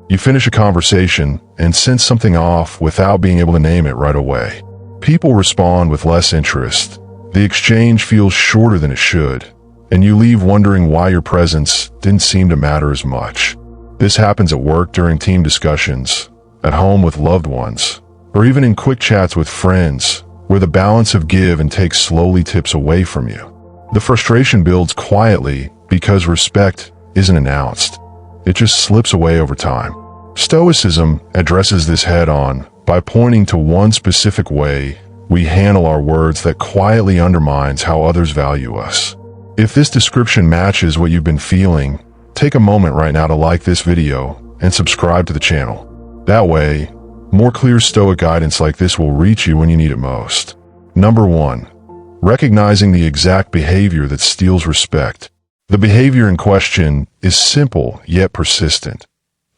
You finish a conversation and sense something off without being able to name it right away. People respond with less interest. The exchange feels shorter than it should, and you leave wondering why your presence didn't seem to matter as much. This happens at work during team discussions, at home with loved ones, or even in quick chats with friends, where the balance of give and take slowly tips away from you. The frustration builds quietly because respect isn't announced. It just slips away over time. Stoicism addresses this head-on by pointing to one specific way we handle our words that quietly undermines how others value us. If this description matches what you've been feeling, take a moment right now to like this video and subscribe to the channel. That way, more clear Stoic guidance like this will reach you when you need it most. Number 1. Recognizing the exact behavior that steals respect. The behavior in question is simple yet persistent.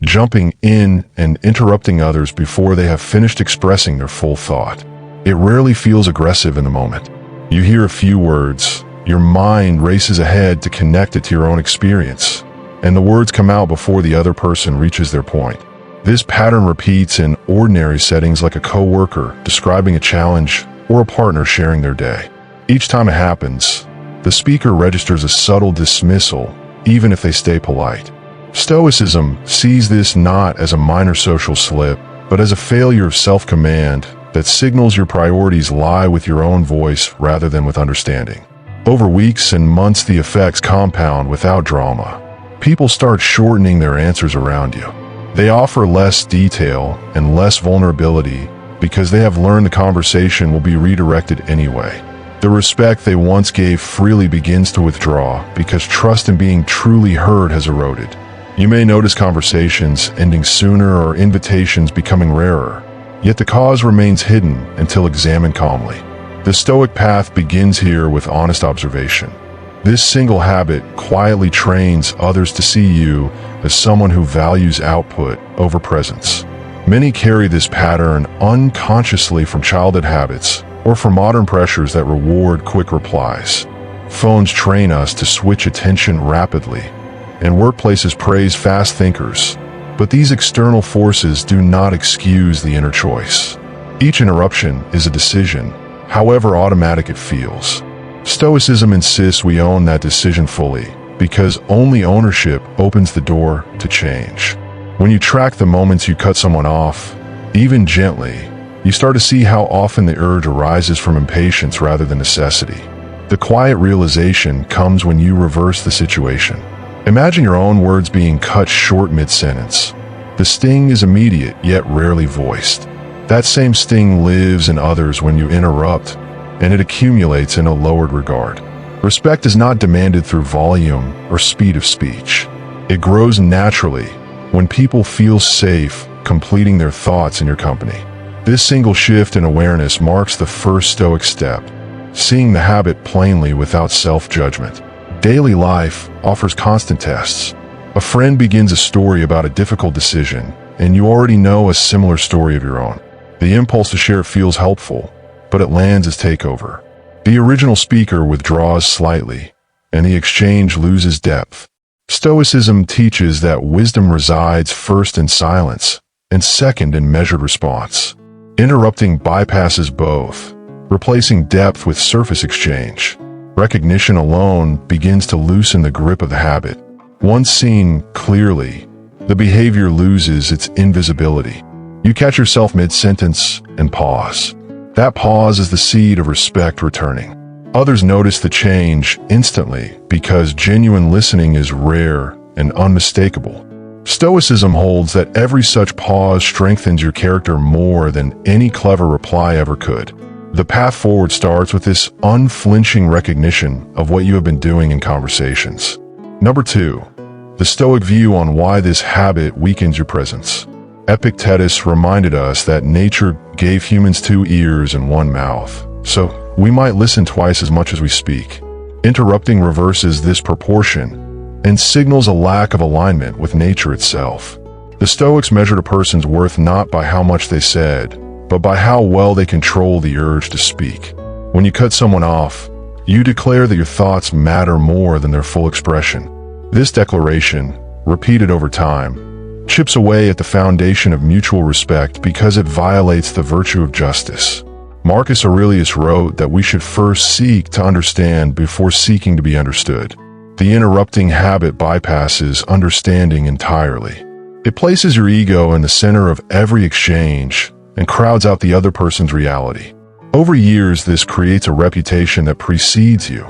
Jumping in and interrupting others before they have finished expressing their full thought. It rarely feels aggressive in the moment. You hear a few words, your mind races ahead to connect it to your own experience, and the words come out before the other person reaches their point. This pattern repeats in ordinary settings like a coworker describing a challenge or a partner sharing their day. Each time it happens, the speaker registers a subtle dismissal, even if they stay polite. Stoicism sees this not as a minor social slip, but as a failure of self-command that signals your priorities lie with your own voice rather than with understanding. Over weeks and months, the effects compound without drama. People start shortening their answers around you. They offer less detail and less vulnerability because they have learned the conversation will be redirected anyway. The respect they once gave freely begins to withdraw because trust in being truly heard has eroded. You may notice conversations ending sooner or invitations becoming rarer, yet the cause remains hidden until examined calmly. The Stoic path begins here with honest observation. This single habit quietly trains others to see you as someone who values output over presence. Many carry this pattern unconsciously from childhood habits or from modern pressures that reward quick replies. Phones train us to switch attention rapidly, and workplaces praise fast thinkers. But these external forces do not excuse the inner choice. Each interruption is a decision, however automatic it feels. Stoicism insists we own that decision fully, because only ownership opens the door to change. When you track the moments you cut someone off, even gently, you start to see how often the urge arises from impatience rather than necessity. The quiet realization comes when you reverse the situation. Imagine your own words being cut short mid-sentence. The sting is immediate yet rarely voiced. That same sting lives in others when you interrupt, and it accumulates in a lowered regard. Respect is not demanded through volume or speed of speech. It grows naturally when people feel safe completing their thoughts in your company. This single shift in awareness marks the first Stoic step, seeing the habit plainly without self-judgment. Daily life offers constant tests. A friend begins a story about a difficult decision, and you already know a similar story of your own. The impulse to share feels helpful, but it lands as takeover. The original speaker withdraws slightly, and the exchange loses depth. Stoicism teaches that wisdom resides first in silence, and second in measured response. Interrupting bypasses both, replacing depth with surface exchange. Recognition alone begins to loosen the grip of the habit. Once seen clearly, the behavior loses its invisibility. You catch yourself mid-sentence and pause. That pause is the seed of respect returning. Others notice the change instantly because genuine listening is rare and unmistakable. Stoicism holds that every such pause strengthens your character more than any clever reply ever could. The path forward starts with this unflinching recognition of what you have been doing in conversations. Number 2, the Stoic view on why this habit weakens your presence. Epictetus reminded us that nature gave humans 2 ears and 1 mouth, so we might listen twice as much as we speak. Interrupting reverses this proportion and signals a lack of alignment with nature itself. The Stoics measured a person's worth not by how much they said, but by how well they control the urge to speak. When you cut someone off, you declare that your thoughts matter more than their full expression. This declaration, repeated over time, chips away at the foundation of mutual respect because it violates the virtue of justice. Marcus Aurelius wrote that we should first seek to understand before seeking to be understood. The interrupting habit bypasses understanding entirely. It places your ego in the center of every exchange and crowds out the other person's reality. Over years, this creates a reputation that precedes you.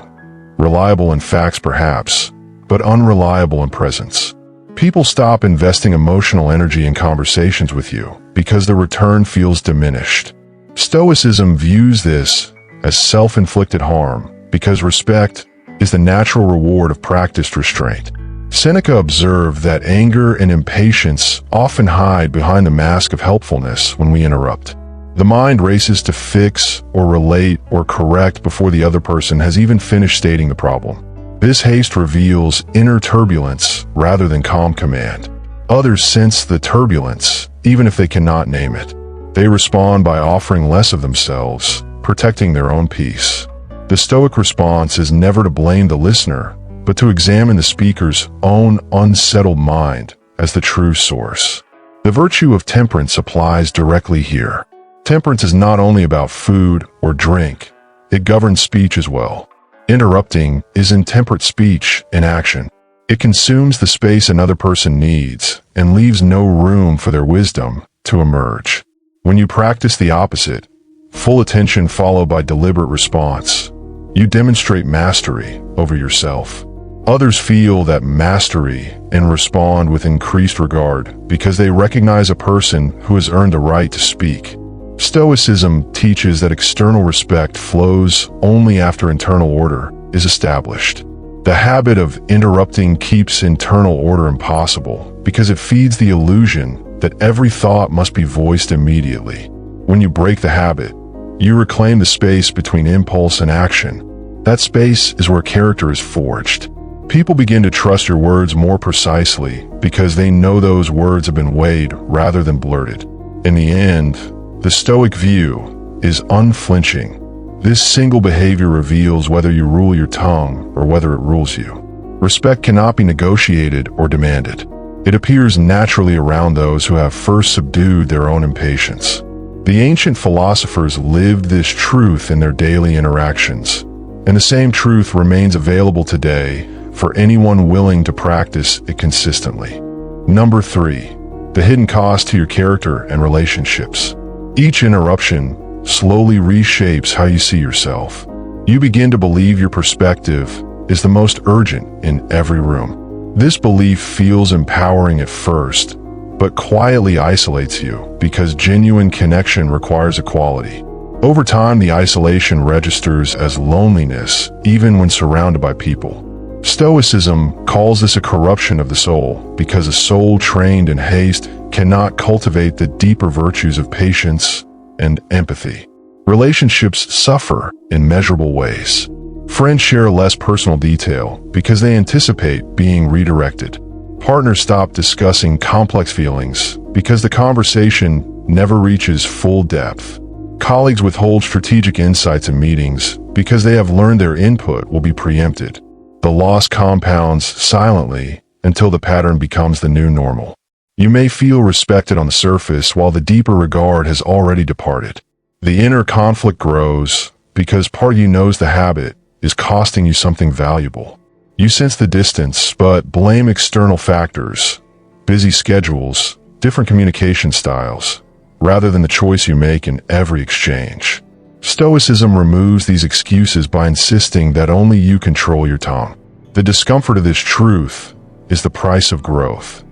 Reliable in facts perhaps, but unreliable in presence. People stop investing emotional energy in conversations with you because the return feels diminished. Stoicism views this as self-inflicted harm because respect is the natural reward of practiced restraint. Seneca observed that anger and impatience often hide behind the mask of helpfulness when we interrupt. The mind races to fix or relate or correct before the other person has even finished stating the problem. This haste reveals inner turbulence rather than calm command. Others sense the turbulence, even if they cannot name it. They respond by offering less of themselves, protecting their own peace. The Stoic response is never to blame the listener, but to examine the speaker's own unsettled mind as the true source. The virtue of temperance applies directly here. Temperance is not only about food or drink, it governs speech as well. Interrupting is intemperate speech in action. It consumes the space another person needs and leaves no room for their wisdom to emerge. When you practice the opposite, full attention followed by deliberate response, you demonstrate mastery over yourself. Others feel that mastery and respond with increased regard because they recognize a person who has earned the right to speak. Stoicism teaches that external respect flows only after internal order is established. The habit of interrupting keeps internal order impossible because it feeds the illusion that every thought must be voiced immediately. When you break the habit, you reclaim the space between impulse and action. That space is where character is forged. People begin to trust your words more precisely because they know those words have been weighed rather than blurted. In the end, the Stoic view is unflinching. This single behavior reveals whether you rule your tongue or whether it rules you. Respect cannot be negotiated or demanded. It appears naturally around those who have first subdued their own impatience. The ancient philosophers lived this truth in their daily interactions, and the same truth remains available today for anyone willing to practice it consistently. Number 3, the hidden cost to your character and relationships. Each interruption slowly reshapes how you see yourself. You begin to believe your perspective is the most urgent in every room. This belief feels empowering at first, but quietly isolates you because genuine connection requires equality. Over time, the isolation registers as loneliness even when surrounded by people. Stoicism calls this a corruption of the soul because a soul trained in haste cannot cultivate the deeper virtues of patience and empathy. Relationships suffer in measurable ways. Friends share less personal detail because they anticipate being redirected. Partners stop discussing complex feelings because the conversation never reaches full depth. Colleagues withhold strategic insights in meetings because they have learned their input will be preempted. The loss compounds silently until the pattern becomes the new normal. You may feel respected on the surface while the deeper regard has already departed. The inner conflict grows because part of you knows the habit is costing you something valuable. You sense the distance, but blame external factors, busy schedules, different communication styles, rather than the choice you make in every exchange. Stoicism removes these excuses by insisting that only you control your tongue. The discomfort of this truth is the price of growth,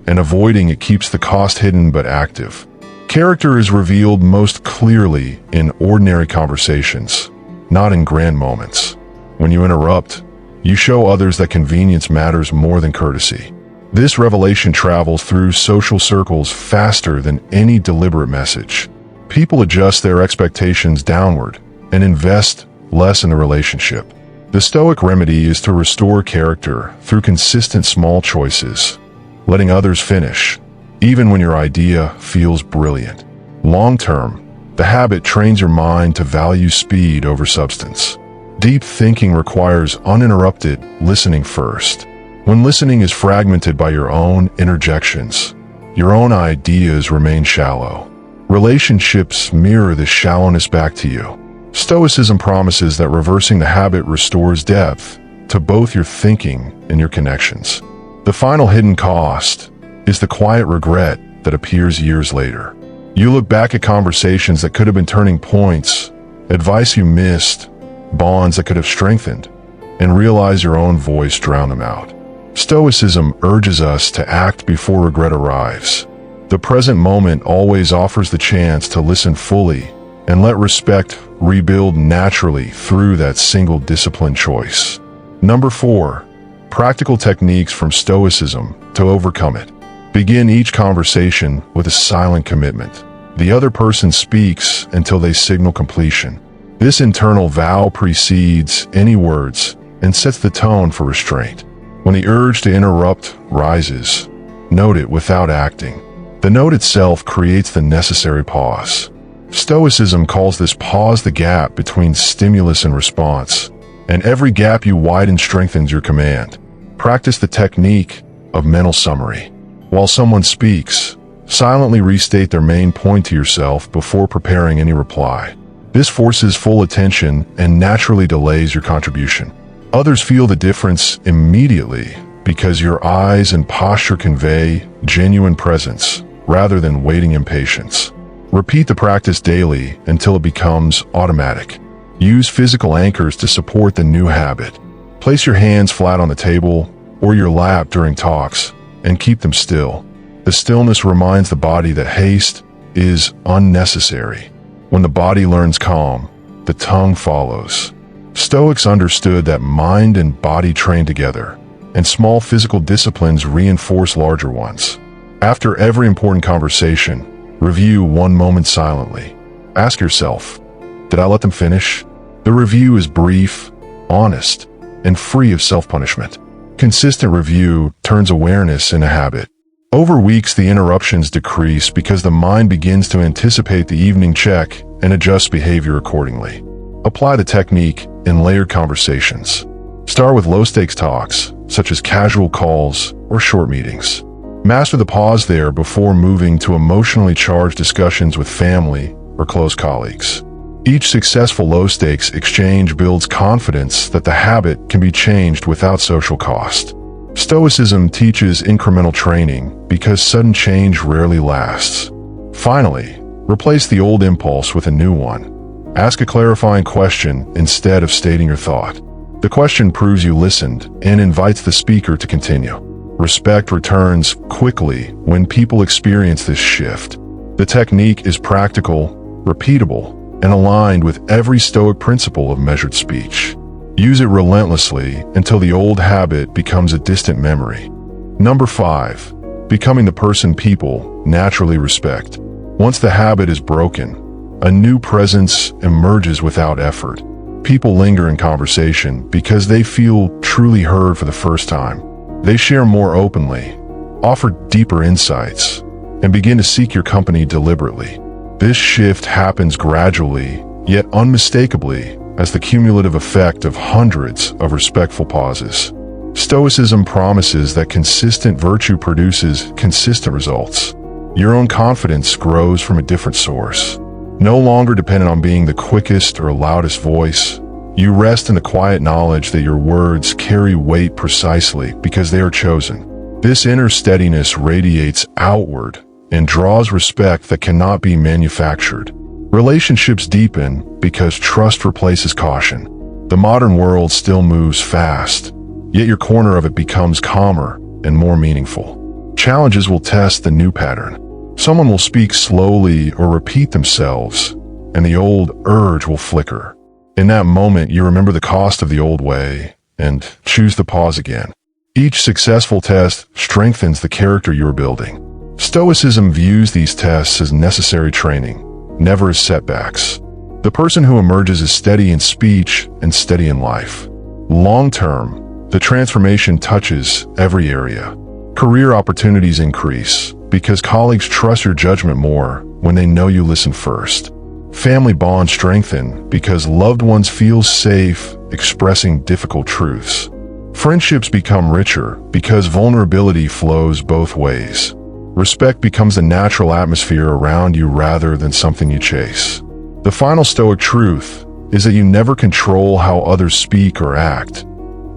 and avoiding it keeps the cost hidden but active. Character is revealed most clearly in ordinary conversations, not in grand moments. When you interrupt, you show others that convenience matters more than courtesy. This revelation travels through social circles faster than any deliberate message. People adjust their expectations downward and invest less in the relationship. The Stoic remedy is to restore character through consistent small choices, letting others finish, even when your idea feels brilliant. Long term, the habit trains your mind to value speed over substance. Deep thinking requires uninterrupted listening first. When listening is fragmented by your own interjections, your own ideas remain shallow. Relationships mirror this shallowness back to you. Stoicism promises that reversing the habit restores depth to both your thinking and your connections. The final hidden cost is the quiet regret that appears years later. You look back at conversations that could have been turning points, advice you missed, bonds that could have strengthened, and realize your own voice drowned them out. Stoicism urges us to act before regret arrives. The present moment always offers the chance to listen fully and let respect rebuild naturally through that single disciplined choice. Number 4. Practical techniques from Stoicism to overcome it. Begin each conversation with a silent commitment. The other person speaks until they signal completion. This internal vow precedes any words and sets the tone for restraint. When the urge to interrupt rises, note it without acting. The note itself creates the necessary pause. Stoicism calls this pause the gap between stimulus and response, and every gap you widen strengthens your command. Practice the technique of mental summary. While someone speaks, silently restate their main point to yourself before preparing any reply. This forces full attention and naturally delays your contribution. Others feel the difference immediately because your eyes and posture convey genuine presence rather than waiting impatience. Repeat the practice daily until it becomes automatic. Use physical anchors to support the new habit. Place your hands flat on the table or your lap during talks and keep them still. The stillness reminds the body that haste is unnecessary. When the body learns calm, the tongue follows. Stoics understood that mind and body train together, and small physical disciplines reinforce larger ones. After every important conversation, review one moment silently. Ask yourself, did I let them finish? The review is brief, honest, and free of self-punishment. Consistent review turns awareness into habit. Over weeks, the interruptions decrease because the mind begins to anticipate the evening check and adjust behavior accordingly. Apply the technique in layered conversations. Start with low-stakes talks, such as casual calls or short meetings. Master the pause there before moving to emotionally charged discussions with family or close colleagues. Each successful low-stakes exchange builds confidence that the habit can be changed without social cost. Stoicism teaches incremental training because sudden change rarely lasts. Finally, replace the old impulse with a new one. Ask a clarifying question instead of stating your thought. The question proves you listened and invites the speaker to continue. Respect returns quickly when people experience this shift. The technique is practical, repeatable, and aligned with every Stoic principle of measured speech. Use it relentlessly until the old habit becomes a distant memory. Number 5. Becoming the person people naturally respect. Once the habit is broken, a new presence emerges without effort. People linger in conversation because they feel truly heard for the first time. They share more openly, offer deeper insights, and begin to seek your company deliberately. This shift happens gradually, yet unmistakably, as the cumulative effect of hundreds of respectful pauses. Stoicism promises that consistent virtue produces consistent results. Your own confidence grows from a different source. No longer dependent on being the quickest or loudest voice, you rest in the quiet knowledge that your words carry weight precisely because they are chosen. This inner steadiness radiates outward and draws respect that cannot be manufactured. Relationships deepen because trust replaces caution. The modern world still moves fast, yet your corner of it becomes calmer and more meaningful. Challenges will test the new pattern. Someone will speak slowly or repeat themselves, and the old urge will flicker. In that moment, you remember the cost of the old way and choose the pause again. Each successful test strengthens the character you're building. Stoicism views these tests as necessary training, never as setbacks. The person who emerges is steady in speech and steady in life. Long-term, the transformation touches every area. Career opportunities increase because colleagues trust your judgment more when they know you listen first. Family bonds strengthen because loved ones feel safe expressing difficult truths. Friendships become richer because vulnerability flows both ways. Respect becomes the natural atmosphere around you rather than something you chase. The final Stoic truth is that you never control how others speak or act,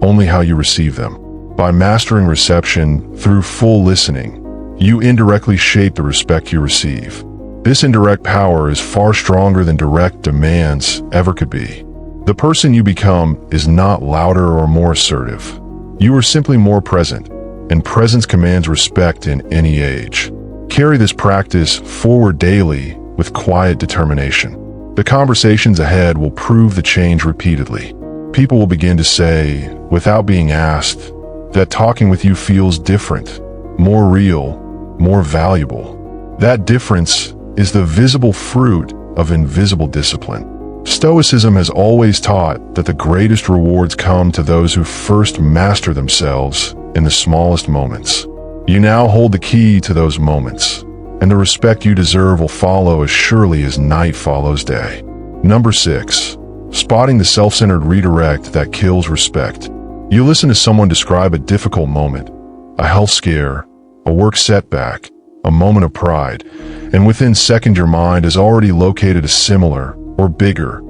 only how you receive them. By mastering reception through full listening, you indirectly shape the respect you receive. This indirect power is far stronger than direct demands ever could be. The person you become is not louder or more assertive. You are simply more present, and presence commands respect in any age. Carry this practice forward daily with quiet determination. The conversations ahead will prove the change repeatedly. People will begin to say, without being asked, that talking with you feels different, more real, more valuable. That difference is the visible fruit of invisible discipline. Stoicism has always taught that the greatest rewards come to those who first master themselves in the smallest moments. You now hold the key to those moments, and the respect you deserve will follow as surely as night follows day. Number 6. Spotting the self-centered redirect that kills respect. You listen to someone describe a difficult moment, a health scare, a work setback, a moment of pride, and within seconds your mind has already located a similar or bigger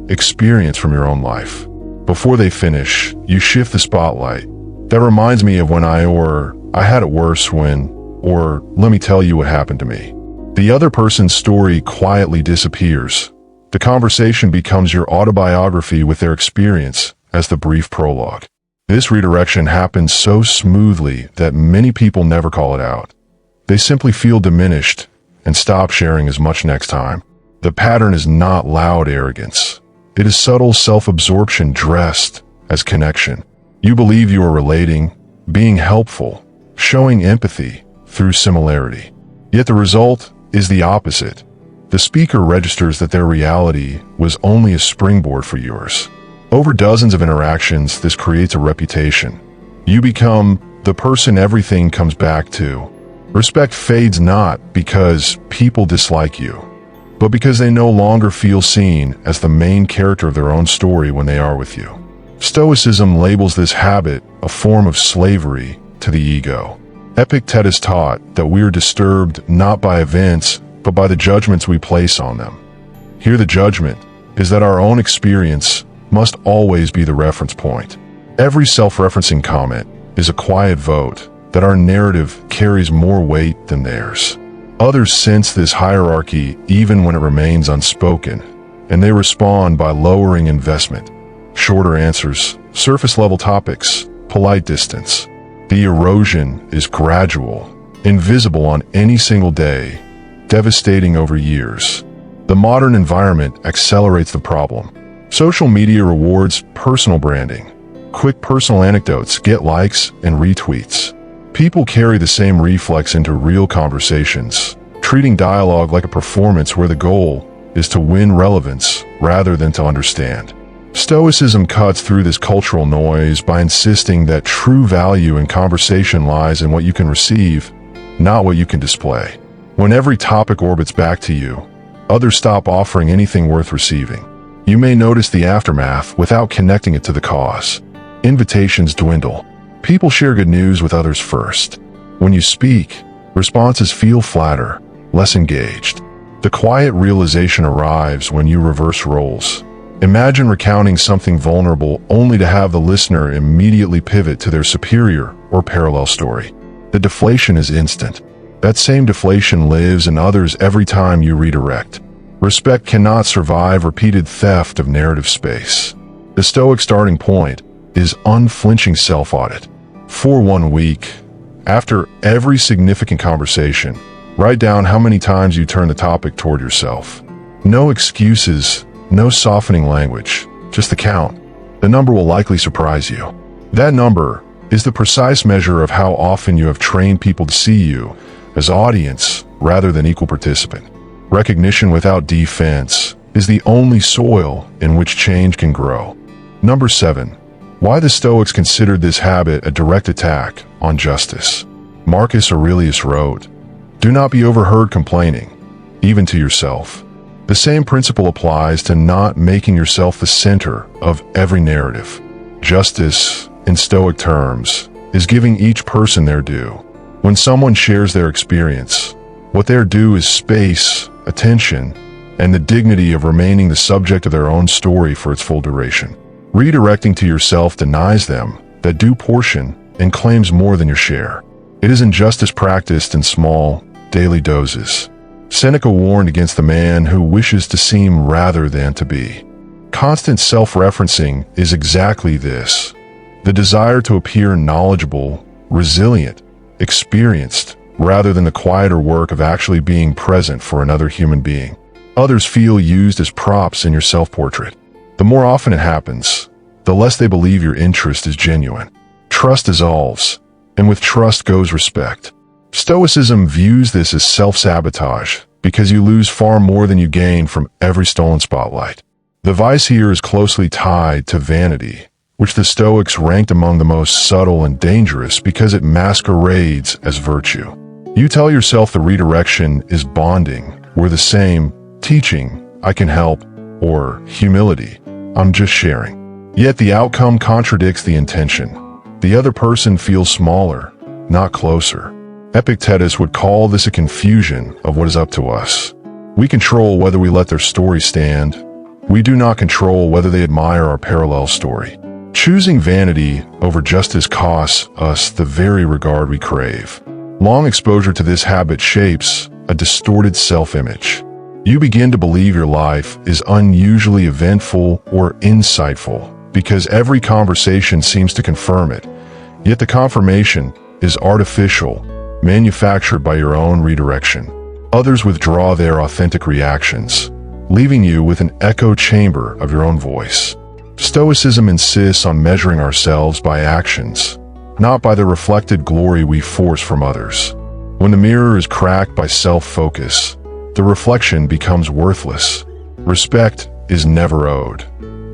experience from your own life. Before they finish, you shift the spotlight. That reminds me of when I had it worse when, or let me tell you what happened to me. The other person's story quietly disappears. The conversation becomes your autobiography with their experience as the brief prologue. This redirection happens so smoothly that many people never call it out. They simply feel diminished and stop sharing as much next time. The pattern is not loud arrogance. It is subtle self-absorption dressed as connection. You believe you are relating, being helpful, showing empathy through similarity. Yet the result is the opposite. The speaker registers that their reality was only a springboard for yours. Over dozens of interactions, this creates a reputation. You become the person everything comes back to. Respect fades not because people dislike you, but because they no longer feel seen as the main character of their own story when they are with you. Stoicism labels this habit a form of slavery to the ego. Epictetus taught that we are disturbed not by events, but by the judgments we place on them. Here the judgment is that our own experience must always be the reference point. Every self-referencing comment is a quiet vote that our narrative carries more weight than theirs. Others sense this hierarchy even when it remains unspoken, and they respond by lowering investment. Shorter answers, surface-level topics, polite distance. The erosion is gradual, invisible on any single day, devastating over years. The modern environment accelerates the problem. Social media rewards personal branding. Quick personal anecdotes get likes and retweets. People carry the same reflex into real conversations, treating dialogue like a performance where the goal is to win relevance rather than to understand. Stoicism cuts through this cultural noise by insisting that true value in conversation lies in what you can receive, not what you can display. When every topic orbits back to you, others stop offering anything worth receiving. You may notice the aftermath without connecting it to the cause. Invitations dwindle. People share good news with others first. When you speak, responses feel flatter, less engaged. The quiet realization arrives when you reverse roles. Imagine recounting something vulnerable only to have the listener immediately pivot to their superior or parallel story. The deflation is instant. That same deflation lives in others every time you redirect. Respect cannot survive repeated theft of narrative space. The Stoic starting point is unflinching self-audit. For 1 week, after every significant conversation, write down how many times you turn the topic toward yourself. No excuses, no softening language, just the count. The number will likely surprise you. That number is the precise measure of how often you have trained people to see you as audience rather than equal participant. Recognition without defense is the only soil in which change can grow. Number 7. Why the Stoics considered this habit a direct attack on justice. Marcus Aurelius wrote, "Do not be overheard complaining, even to yourself." The same principle applies to not making yourself the center of every narrative. Justice, in Stoic terms, is giving each person their due. When someone shares their experience, what they're due is space, attention, and the dignity of remaining the subject of their own story for its full duration. Redirecting to yourself denies them that due portion and claims more than your share. It is injustice practiced in small, daily doses. Seneca warned against the man who wishes to seem rather than to be. Constant self-referencing is exactly this: the desire to appear knowledgeable, resilient, experienced, rather than the quieter work of actually being present for another human being. Others feel used as props in your self-portrait. The more often it happens, the less they believe your interest is genuine. Trust dissolves, and with trust goes respect. Stoicism views this as self-sabotage because you lose far more than you gain from every stolen spotlight. The vice here is closely tied to vanity, which the Stoics ranked among the most subtle and dangerous because it masquerades as virtue. You tell yourself the redirection is bonding, we're the same, teaching, I can help, or humility, I'm just sharing. Yet the outcome contradicts the intention. The other person feels smaller, not closer. Epictetus would call this a confusion of what is up to us. We control whether we let their story stand. We do not control whether they admire our parallel story. Choosing vanity over justice costs us the very regard we crave. Long exposure to this habit shapes a distorted self-image. You begin to believe your life is unusually eventful or insightful because every conversation seems to confirm it. Yet the confirmation is artificial, manufactured by your own redirection. Others withdraw their authentic reactions, leaving you with an echo chamber of your own voice. Stoicism insists on measuring ourselves by actions, not by the reflected glory we force from others. When the mirror is cracked by self-focus, the reflection becomes worthless. Respect is never owed.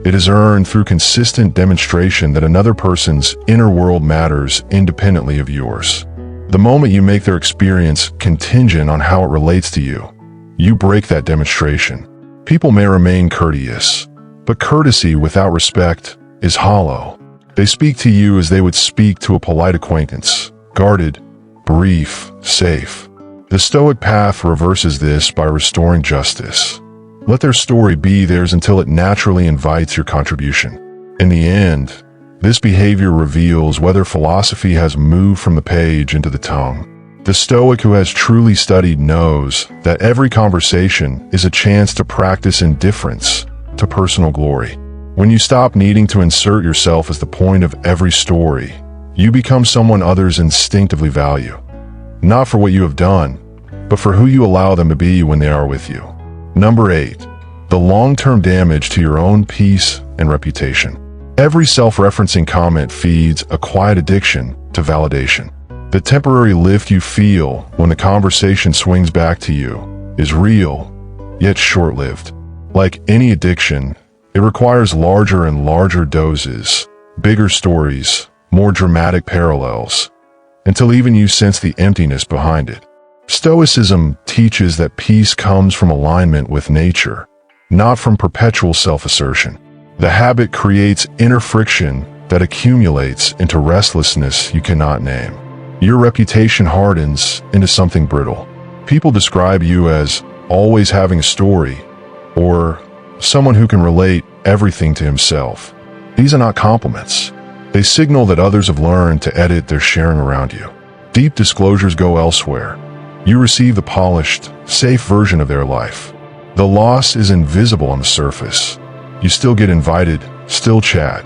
It is earned through consistent demonstration that another person's inner world matters independently of yours. The moment you make their experience contingent on how it relates to you, you break that demonstration. People may remain courteous, but courtesy without respect is hollow. They speak to you as they would speak to a polite acquaintance, guarded, brief, safe. The Stoic path reverses this by restoring justice. Let their story be theirs until it naturally invites your contribution. In the end, this behavior reveals whether philosophy has moved from the page into the tongue. The Stoic who has truly studied knows that every conversation is a chance to practice indifference to personal glory. When you stop needing to insert yourself as the point of every story, you become someone others instinctively value. Not for what you have done, but for who you allow them to be when they are with you. Number 8. The long-term damage to your own peace and reputation. Every self-referencing comment feeds a quiet addiction to validation. The temporary lift you feel when the conversation swings back to you is real, yet short-lived. Like any addiction, it requires larger and larger doses, bigger stories, more dramatic parallels, until even you sense the emptiness behind it. Stoicism teaches that peace comes from alignment with nature, not from perpetual self-assertion. The habit creates inner friction that accumulates into restlessness you cannot name. Your reputation hardens into something brittle. People describe you as always having a story, or someone who can relate everything to himself. These are not compliments. They signal that others have learned to edit their sharing around you. Deep disclosures go elsewhere. You receive the polished, safe version of their life. The loss is invisible on the surface. You still get invited, still chat,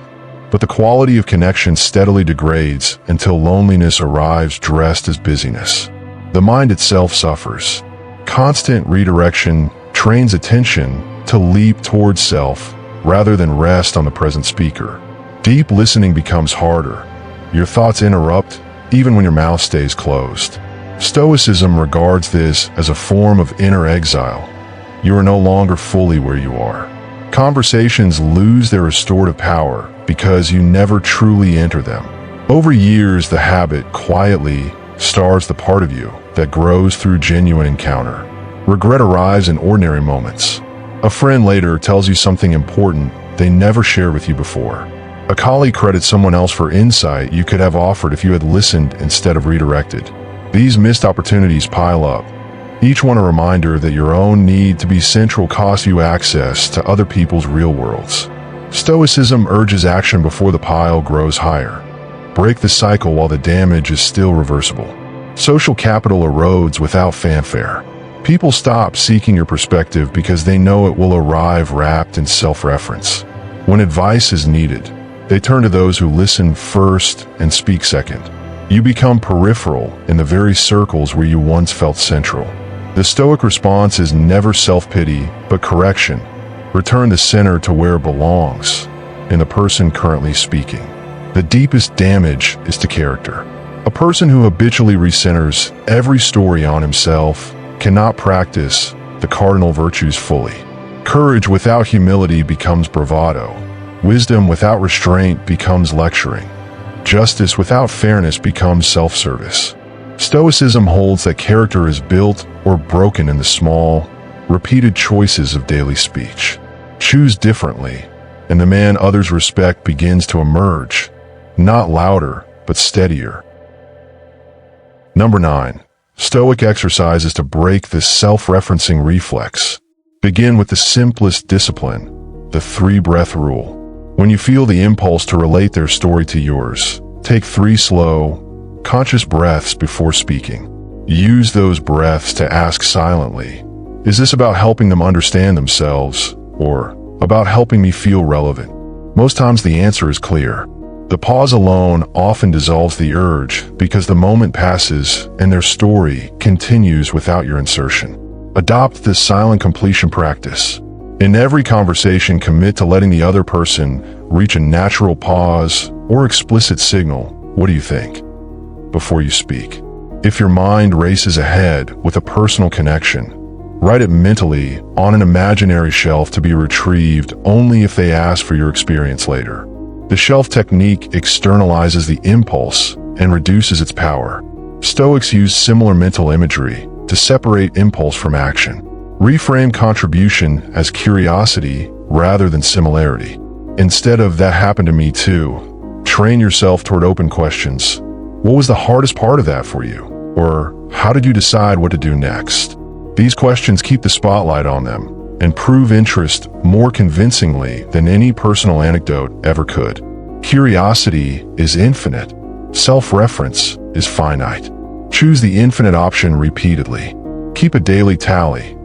but the quality of connection steadily degrades until loneliness arrives dressed as busyness. The mind itself suffers. Constant redirection trains attention to leap towards self rather than rest on the present speaker. Deep listening becomes harder. Your thoughts interrupt even when your mouth stays closed. Stoicism regards this as a form of inner exile. You are no longer fully where you are. Conversations lose their restorative power because you never truly enter them. Over years, the habit quietly stars the part of you that grows through genuine encounter. Regret arrives in ordinary moments. A friend later tells you something important they never shared with you before. A colleague credits someone else for insight you could have offered if you had listened instead of redirected. These missed opportunities pile up, each one a reminder that your own need to be central costs you access to other people's real worlds. Stoicism urges action before the pile grows higher. Break the cycle while the damage is still reversible. Social capital erodes without fanfare. People stop seeking your perspective because they know it will arrive wrapped in self-reference. When advice is needed, they turn to those who listen first and speak second. You become peripheral in the very circles where you once felt central. The Stoic response is never self-pity, but correction. Return the center to where it belongs, in the person currently speaking. The deepest damage is to character. A person who habitually recenters every story on himself cannot practice the cardinal virtues fully. Courage without humility becomes bravado. Wisdom without restraint becomes lecturing. Justice without fairness becomes self-service. Stoicism holds that character is built or broken in the small, repeated choices of daily speech. Choose differently, and the man others respect begins to emerge, not louder, but steadier. Number 9. Stoic exercises to break this self-referencing reflex. Begin with the simplest discipline, the 3-breath rule. When you feel the impulse to relate their story to yours, take 3 slow, conscious breaths before speaking. Use those breaths to ask silently, is this about helping them understand themselves, or about helping me feel relevant? Most times the answer is clear. The pause alone often dissolves the urge because the moment passes and their story continues without your insertion. Adopt this silent completion practice. In every conversation, commit to letting the other person reach a natural pause or explicit signal, what do you think, before you speak. If your mind races ahead with a personal connection, write it mentally on an imaginary shelf to be retrieved only if they ask for your experience later. The shelf technique externalizes the impulse and reduces its power. Stoics use similar mental imagery to separate impulse from action. Reframe contribution as curiosity rather than similarity. Instead of "that happened to me too," train yourself toward open questions. What was the hardest part of that for you? Or how did you decide what to do next? These questions keep the spotlight on them and prove interest more convincingly than any personal anecdote ever could. Curiosity is infinite. Self-reference is finite. Choose the infinite option repeatedly. Keep a daily tally,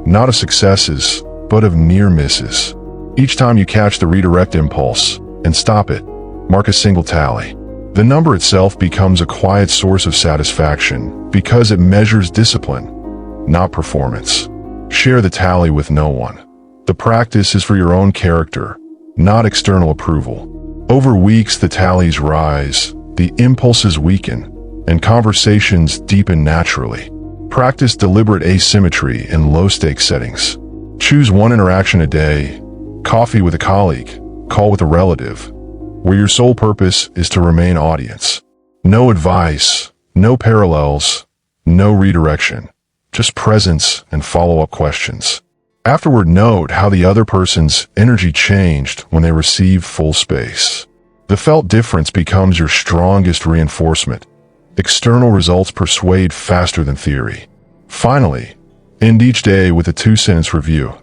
not of successes, but of near misses. Each time you catch the redirect impulse and stop it, mark a single tally. The number itself becomes a quiet source of satisfaction because it measures discipline, not performance. Share the tally with no one. The practice is for your own character, not external approval. Over weeks, the tallies rise, the impulses weaken, and conversations deepen naturally. Practice deliberate asymmetry in low-stakes settings. Choose one interaction a day, coffee with a colleague, call with a relative, where your sole purpose is to remain audience. No advice, no parallels, no redirection, just presence and follow-up questions. Afterward, note how the other person's energy changed when they received full space. The felt difference becomes your strongest reinforcement. External results persuade faster than theory. Finally, end each day with a 2-sentence review.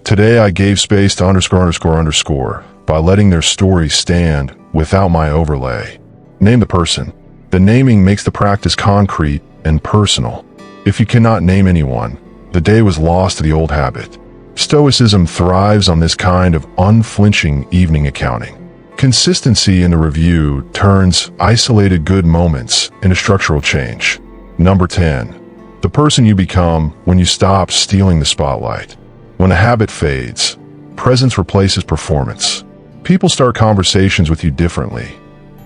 Today I gave space to ___ by letting their story stand without my overlay. Name the person. The naming makes the practice concrete and personal. If you cannot name anyone, the day was lost to the old habit. Stoicism thrives on this kind of unflinching evening accounting. Consistency in the review turns isolated good moments into structural change. Number 10. The person you become when you stop stealing the spotlight. When a habit fades, presence replaces performance. People start conversations with you differently.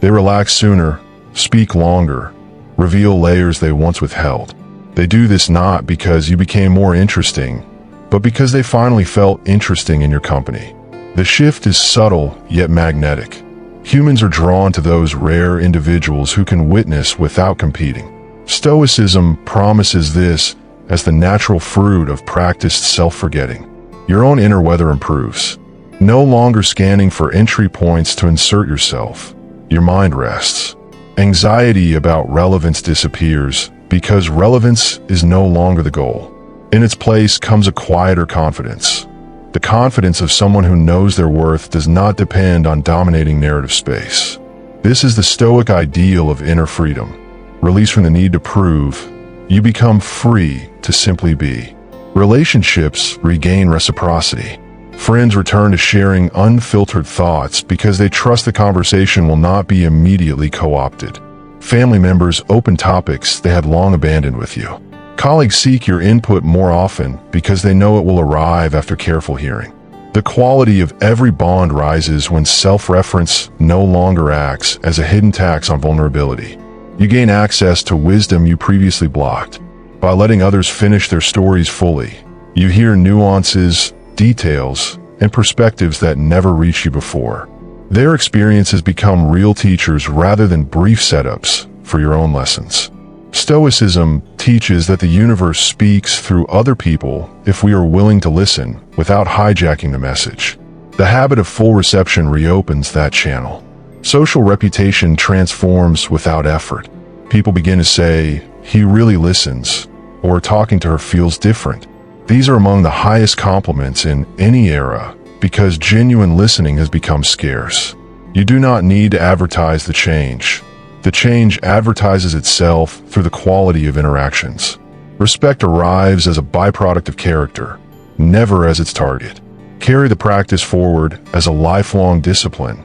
They relax sooner, speak longer, reveal layers they once withheld. They do this not because you became more interesting, but because they finally felt interesting in your company. The shift is subtle yet magnetic. Humans are drawn to those rare individuals who can witness without competing. Stoicism promises this as the natural fruit of practiced self-forgetting. Your own inner weather improves. No longer scanning for entry points to insert yourself. Your mind rests. Anxiety about relevance disappears, because relevance is no longer the goal. In its place comes a quieter confidence. The confidence of someone who knows their worth does not depend on dominating narrative space. This is the Stoic ideal of inner freedom. Released from the need to prove, you become free to simply be. Relationships regain reciprocity. Friends return to sharing unfiltered thoughts because they trust the conversation will not be immediately co-opted. Family members open topics they had long abandoned with you. Colleagues seek your input more often because they know it will arrive after careful hearing. The quality of every bond rises when self-reference no longer acts as a hidden tax on vulnerability. You gain access to wisdom you previously blocked. By letting others finish their stories fully, you hear nuances, details, and perspectives that never reached you before. Their experiences become real teachers rather than brief setups for your own lessons. Stoicism teaches that the universe speaks through other people if we are willing to listen without hijacking the message. The habit of full reception reopens that channel. Social reputation transforms without effort. People begin to say, "He really listens," or "Talking to her feels different." These are among the highest compliments in any era because genuine listening has become scarce. You do not need to advertise the change. The change advertises itself through the quality of interactions. Respect arrives as a byproduct of character, never as its target. Carry the practice forward as a lifelong discipline,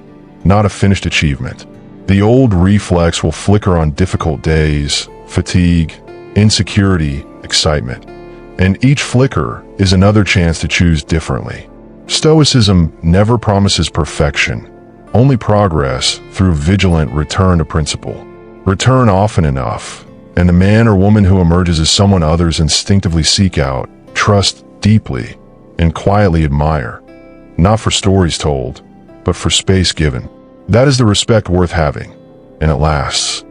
not a finished achievement. The old reflex will flicker on difficult days, fatigue, insecurity, excitement. And each flicker is another chance to choose differently. Stoicism never promises perfection, only progress through vigilant return to principle. Return often enough, and the man or woman who emerges is someone others instinctively seek out, trust deeply, and quietly admire. Not for stories told, but for space given. That is the respect worth having, and it lasts.